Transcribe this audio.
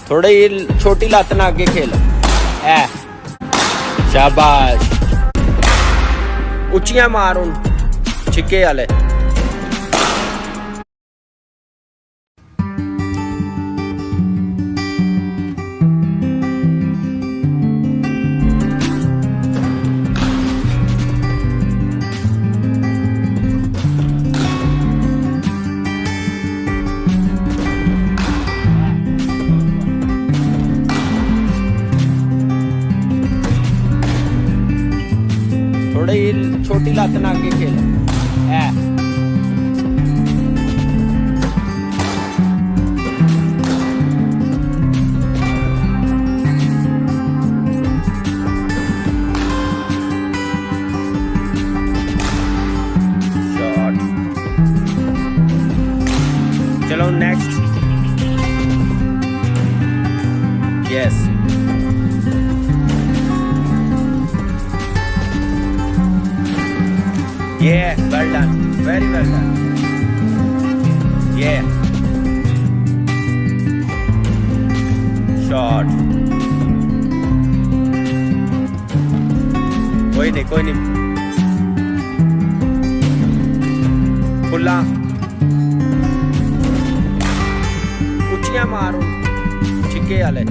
थोड़ी छोटी लत ना आगे खेल ऐ शाबाश उच्चियां मार हूं छिक्के वाले थोड़ी छोटी लत ना आगे खेल ऐ शॉट चलो next yes Yeah, well done. Very well done. Yeah. Shot. कोई नहीं खुला उच्चियां मारो छिक्के वाले